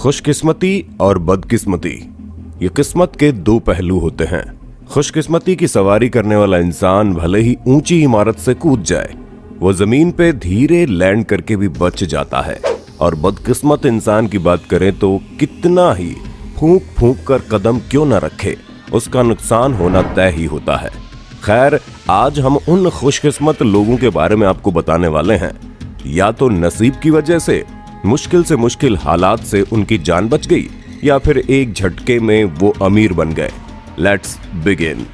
खुशकिस्मती और बदकिस्मती, ये किस्मत के दो पहलू होते हैं। खुशकिस्मती की सवारी करने वाला इंसान भले ही ऊंची इमारत से कूद जाए, वो जमीन पे धीरे लैंड करके भी बच जाता है। और बदकिस्मत इंसान की बात करें तो कितना ही फूंक फूंक कर कदम क्यों न रखे, उसका नुकसान होना तय ही होता है। खैर, आज हम उन खुशकिस्मत लोगों के बारे में आपको बताने वाले हैं, या तो नसीब की वजह से मुश्किल हालात से उनकी जान बच गई, या फिर एक झटके में वो अमीर बन गए। Let's begin.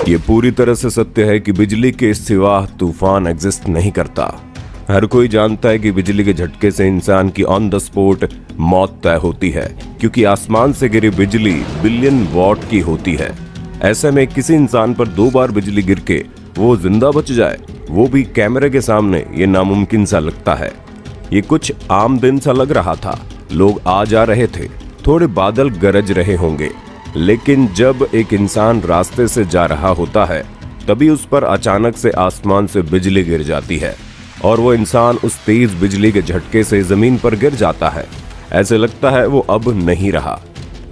ये पूरी तरह से सत्य है कि बिजली के सिवा तूफान एग्जिस्ट नहीं करता। हर कोई जानता है कि बिजली के झटके से इंसान की ऑन द स्पॉट मौत तय होती है, क्योंकि आसमान से गिरी बिजली बिलियन वॉट की होती है। ऐसे में किसी इंसान पर 2 बार बिजली गिर के वो जिंदा बच जाए, वो भी कैमरे के सामने, ये नामुमकिन सा लगता है। ये कुछ आम दिन सा लग रहा था, लोग आ जा रहे थे, थोड़े बादल गरज रहे होंगे, लेकिन जब एक इंसान रास्ते से जा रहा होता है तभी उस पर अचानक से आसमान से बिजली गिर जाती है और वो इंसान उस तेज बिजली के झटके से जमीन पर गिर जाता है। ऐसे लगता है वो अब नहीं रहा,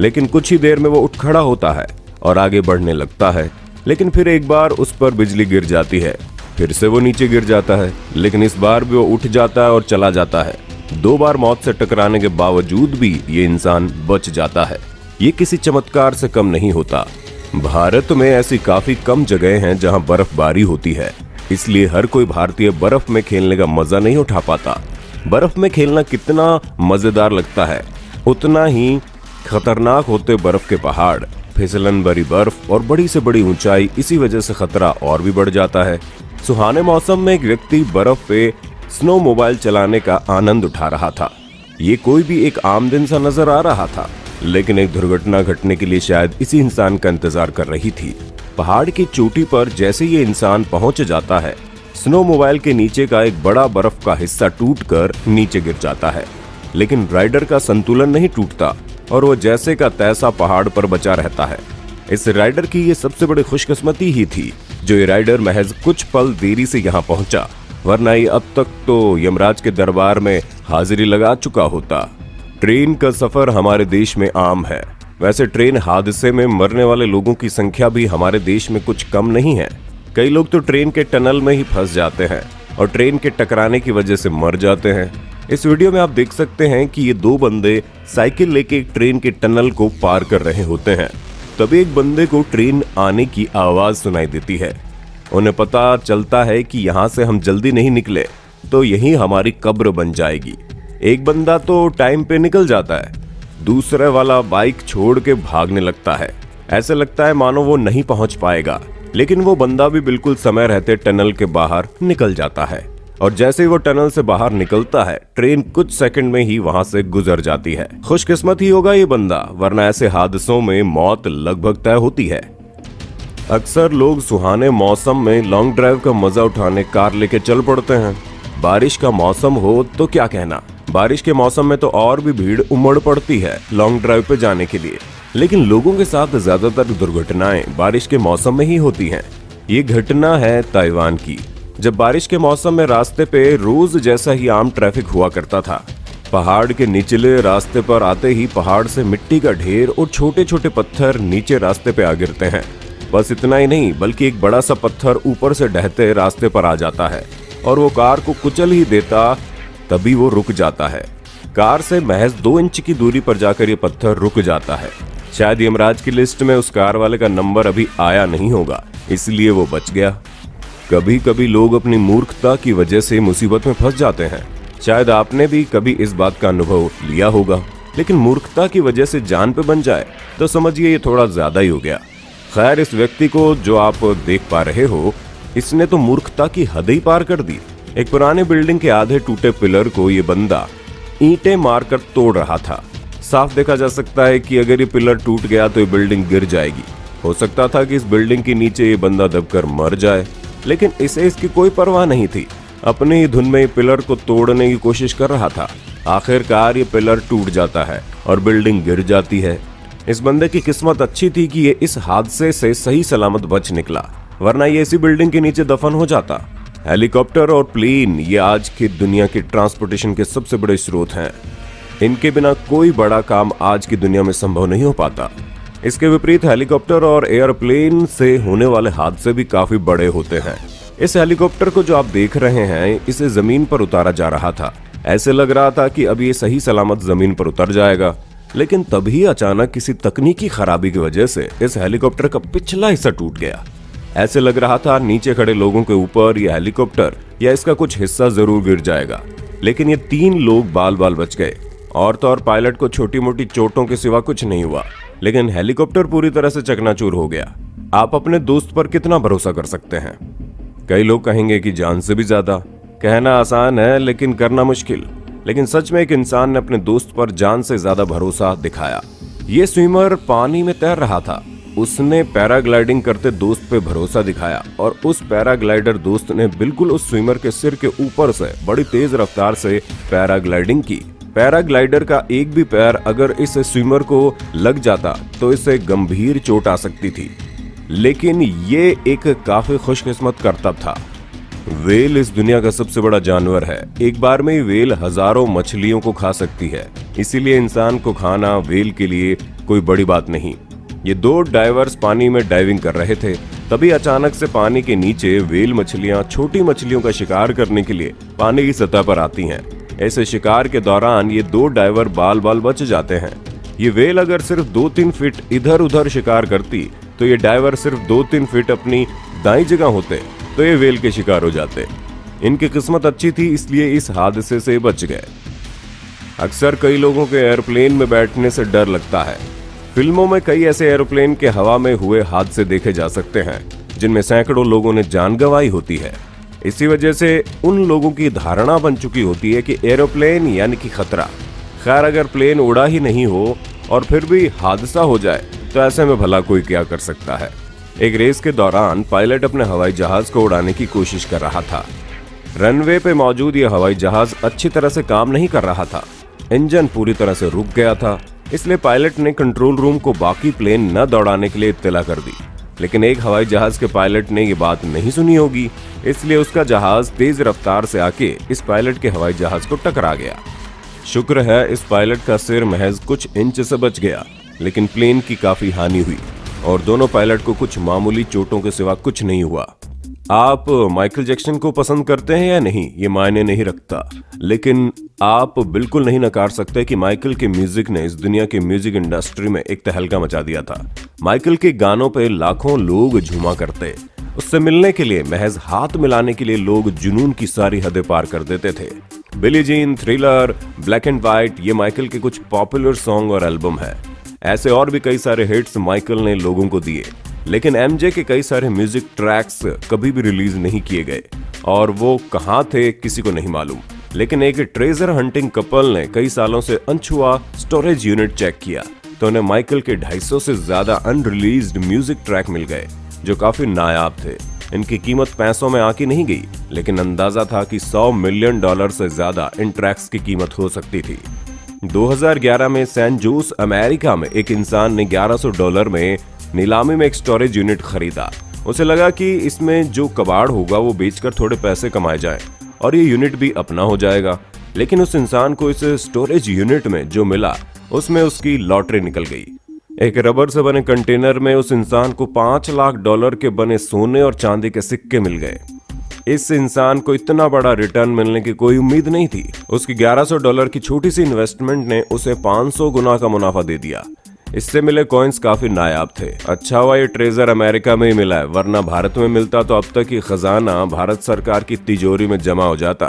लेकिन कुछ ही देर में वो उठ खड़ा होता है और आगे बढ़ने लगता है। लेकिन फिर एक बार उस पर बिजली गिर जाती है, फिर से वो नीचे गिर जाता है, लेकिन इस बार भी वो उठ जाता है और चला जाता है। 2 बार मौत से टकराने के बावजूद भी ये इंसान बच जाता है। ये किसी चमत्कार से कम नहीं होता। भारत में ऐसी काफी कम जगह हैं जहां बर्फबारी होती है, इसलिए हर कोई भारतीय बर्फ में खेलने का मजा नहीं उठा पाता। बर्फ में खेलना कितना मजेदार लगता है, उतना ही खतरनाक होते बर्फ के पहाड़, फिसलन भरी बर्फ और बड़ी से बड़ी ऊंचाई। इसी वजह से खतरा और भी बढ़ जाता है। सुहाने मौसम में एक व्यक्ति बर्फ पे स्नो मोबाइल चलाने का आनंद उठा रहा था। ये कोई भी एक आम दिन सा नजर आ रहा था, लेकिन एक दुर्घटना घटने के लिए शायद इसी इंसान का इंतजार कर रही थी। पहाड़ की चोटी पर जैसे ये इंसान पहुंच जाता है, स्नो मोबाइल के नीचे का एक बड़ा बर्फ का हिस्सा टूटकर नीचे गिर जाता है, लेकिन राइडर का संतुलन नहीं टूटता और वो जैसे का तैसा पहाड़ पर बचा रहता है। इस राइडर की ये सबसे बड़ी खुशकिस्मती ही थी जो ये राइडर महज कुछ पल देरी से यहाँ पहुंचा, वरना ये अब तक तो यमराज के दरबार में हाजिरी लगा चुका होता। ट्रेन का सफर हमारे देश में आम है। वैसे ट्रेन हादसे में मरने वाले लोगों की संख्या भी हमारे देश में कुछ कम नहीं है। कई लोग तो ट्रेन के टनल में ही फंस जाते हैं और ट्रेन के टकराने की वजह से मर जाते हैं। इस वीडियो में आप देख सकते हैं कि ये 2 बंदे साइकिल लेके एक ट्रेन के टनल को पार कर रहे होते हैं। तभी एक बंदे को ट्रेन आने की आवाज सुनाई देती है। उन्हें पता चलता है कि यहाँ से हम जल्दी नहीं निकले तो यही हमारी कब्र बन जाएगी। एक बंदा तो टाइम पे निकल जाता है, दूसरे वाला बाइक छोड़ के भागने लगता है। ऐसे लगता है मानो वो नहीं पहुंच पाएगा, लेकिन वो बंदा भी बिल्कुल समय रहते टनल के बाहर निकल जाता है। और जैसे ही वो टनल से बाहर निकलता है, ट्रेन कुछ सेकंड में ही वहां से गुजर जाती है। खुशकिस्मत ही होगा ये बंदा, वरना ऐसे हादसों में मौत लगभग तय होती है। अक्सर लोग सुहाने मौसम में लॉन्ग ड्राइव का मजा उठाने कार लेके चल पड़ते हैं। बारिश का मौसम हो तो क्या कहना, बारिश के मौसम में तो और भी भीड़ उमड़ पड़ती है लॉन्ग ड्राइव पे जाने के लिए। लेकिन लोगों के साथ ज्यादातर दुर्घटनाएं बारिश के मौसम में ही होती हैं। ये घटना है ताइवान की, जब बारिश के मौसम में रास्ते पे रोज जैसा ही आम ट्रैफिक हुआ करता था। पहाड़ के निचले रास्ते पर आते ही पहाड़ से मिट्टी का ढेर और छोटे छोटे पत्थर नीचे रास्ते पे आ गिरते हैं। बस इतना ही नहीं, बल्कि एक बड़ा सा पत्थर ऊपर से ढहते रास्ते पर आ जाता है और वो कार को कुचल ही देता। तभी वो रुक जाता है। कार से महज 2 इंच की दूरी पर जाकर ये पत्थर रुक जाता है। शायद यमराज की लिस्ट में उस कार वाले का नंबर अभी आया नहीं होगा, इसलिए वो बच गया। कभी कभी लोग अपनी मूर्खता की वजह से मुसीबत में फंस जाते हैं। शायद आपने भी कभी इस बात का अनुभव लिया होगा, लेकिन मूर्खता की वजह से जान पे बन जाए तो समझिए ये थोड़ा ज्यादा ही हो गया। खैर, इस व्यक्ति को जो आप देख पा रहे हो, इसने तो मूर्खता की हद ही पार कर दी। एक पुराने बिल्डिंग के आधे टूटे पिलर को ये बंदा ईंटें मारकर तोड़ रहा था। साफ देखा जा सकता है कि अगर ये पिलर टूट गया तो ये बिल्डिंग गिर जाएगी। हो सकता था कि इस बिल्डिंग के नीचे ये बंदा दबकर मर जाए, लेकिन इसे इसकी कोई परवाह नहीं थी। अपने ही धुन में ये पिलर को तोड़ने की कोशिश कर रहा था। आखिरकार ये पिलर टूट जाता है और बिल्डिंग गिर जाती है। इस बंदे की किस्मत अच्छी थी कि ये इस हादसे से सही सलामत बच निकला, वरना ये इसी बिल्डिंग के नीचे दफन हो जाता। हेलीकॉप्टर और प्लेन ये आज की दुनिया के ट्रांसपोर्टेशन के सबसे बड़े स्रोत हैं। इनके बिना कोई बड़ा काम आज की दुनिया में संभव नहीं हो पाता। इसके विपरीत हेलीकॉप्टर और एयरप्लेन से होने वाले हादसे भी काफी बड़े होते हैं। इस हेलीकॉप्टर को जो आप देख रहे हैं, इसे जमीन पर उतारा जा रहा था। ऐसे लग रहा था कि अब ये सही सलामत जमीन पर उतर जाएगा, लेकिन तभी अचानक किसी तकनीकी खराबी की वजह से इस हेलीकॉप्टर का पिछला हिस्सा टूट गया। ऐसे लग रहा था नीचे खड़े लोगों के ऊपर यह हेलीकॉप्टर या इसका कुछ हिस्सा जरूर गिर जाएगा, लेकिन ये 3 लोग बाल बाल बच गए। औरत और पायलट को छोटी मोटी चोटों के सिवा कुछ नहीं हुआ, लेकिन हेलीकॉप्टर पूरी तरह से चकनाचूर हो गया। आप अपने दोस्त पर कितना भरोसा कर सकते हैं? कई लोग कहेंगे कि जान से भी ज्यादा। कहना आसान है लेकिन करना मुश्किल। लेकिन सच में एक इंसान ने अपने दोस्त पर जान से ज्यादा भरोसा दिखाया। ये स्विमर पानी में तैर रहा था। उसने पैराग्लाइडिंग करते दोस्त पे भरोसा दिखाया और उस पैराग्लाइडर दोस्त ने बिल्कुल उस स्विमर के सिर के ऊपर से बड़ी तेज रफ्तार से पैराग्लाइडिंग की। पैराग्लाइडर का एक भी पैर अगर इस स्विमर को लग जाता तो इसे गंभीर चोट आ सकती थी, लेकिन ये एक काफी खुशकिस्मत करतब था। वेल इस दुनिया का सबसे बड़ा जानवर है। एक बार में ही वेल हजारों मछलियों को खा सकती है, इसीलिए इंसान को खाना वेल के लिए कोई बड़ी बात नहीं। ये 2 डाइवर्स पानी में डाइविंग कर रहे थे, तभी अचानक से पानी के नीचे वेल मछलियां छोटी मछलियों का शिकार करने के लिए पानी की सतह पर आती हैं। ऐसे शिकार के दौरान ये 2 डाइवर बाल बाल बच जाते हैं। ये वेल अगर सिर्फ 2-3 फीट इधर उधर शिकार करती तो ये डाइवर सिर्फ 2-3 फीट अपनी दाईं जगह होते तो ये वेल के शिकार हो जाते। इनकी किस्मत अच्छी थी, इसलिए इस हादसे से बच गए। अक्सर कई लोगों के एयरप्लेन में बैठने से डर लगता है। फिल्मों में कई ऐसे एयरप्लेन के हवा में हुए हादसे देखे जा सकते हैं जिनमें सैकड़ों लोगों ने जान गंवाई होती है। इसी वजह से उन लोगों की धारणा बन चुकी होती है कि एरोप्लेन यानी कि खतरा। खैर, अगर प्लेन उड़ा ही नहीं हो और फिर भी हादसा हो जाए तो ऐसे में भला कोई क्या कर सकता है। एक रेस के दौरान पायलट अपने हवाई जहाज को उड़ाने की कोशिश कर रहा था। रनवे पे मौजूद यह हवाई जहाज अच्छी तरह से काम नहीं कर रहा था। इंजन पूरी तरह से रुक गया था, इसलिए पायलट ने कंट्रोल रूम को बाकी प्लेन न दौड़ाने के लिए इत्तला कर दी। लेकिन एक हवाई जहाज के पायलट ने ये बात नहीं सुनी होगी, इसलिए उसका जहाज तेज रफ्तार से आके इस पायलट के हवाई जहाज को टकरा गया। शुक्र है इस पायलट का सिर महज कुछ इंच से बच गया, लेकिन प्लेन की काफी हानि हुई और दोनों पायलट को कुछ मामूली चोटों के सिवा कुछ नहीं हुआ। आप माइकल जैक्सन को पसंद करते हैं या नहीं, ये मायने नहीं रखता, लेकिन आप बिल्कुल नहीं नकार सकते कि माइकल के म्यूजिक ने इस दुनिया की म्यूजिक इंडस्ट्री में एक तहलका मचा दिया था। माइकल के गानों पे लाखों लोग झूमा करते। उससे मिलने के लिए, महज हाथ मिलाने के लिए लोग जुनून की सारी हदें पार कर देते थे। Billie Jean, thriller, black and white, ये माइकल के कुछ पॉपुलर सॉन्ग और एल्बम है। ऐसे और भी कई सारे हिट्स माइकल ने लोगों को दिए, लेकिन एमजे के कई सारे म्यूजिक ट्रैक्स कभी भी रिलीज नहीं किए गए और वो कहाँ थे किसी को नहीं मालूम। लेकिन एक ट्रेजर हंटिंग कपल ने कई सालों से अनछुआ स्टोरेज यूनिट चेक किया तो उन्हें माइकल के 250 से ज्यादा अनरिलीज्ड म्यूजिक ट्रैक मिल गए जो काफी नायाब थे। इनकी कीमत पैसों में आकी नहीं गई, लेकिन अंदाजा था कि $100 मिलियन से ज्यादा इन ट्रैक्स की कीमत हो सकती थी। 2011 में सैन जोस अमेरिका में एक इंसान ने $1100 में नीलामी में एक स्टोरेज यूनिट खरीदा। उसे लगा कि इसमें जो कबाड़ होगा वो बेचकर थोड़े पैसे कमाए जाएं और ये यूनिट भी अपना हो जाएगा। लेकिन उस इंसान को इस स्टोरेज यूनिट में जो मिला उसमें उसकी लॉटरी निकल गई। एक रबर से बने कंटेनर में उस इंसान को $5 लाख के बने सोने और चांदी के सिक्के मिल गए। इस इंसान को इतना बड़ा रिटर्न मिलने की कोई उम्मीद नहीं थी। उसकी $1100 की छोटी सी इन्वेस्टमेंट ने उसे 500 गुना का मुनाफा दे दिया। इससे मिले कॉइन्स काफी नायाब थे। अच्छा हुआ ये ट्रेजर अमेरिका में ही मिला है, वरना भारत में मिलता तो अब तक ये खजाना भारत सरकार की तिजोरी में जमा हो जाता।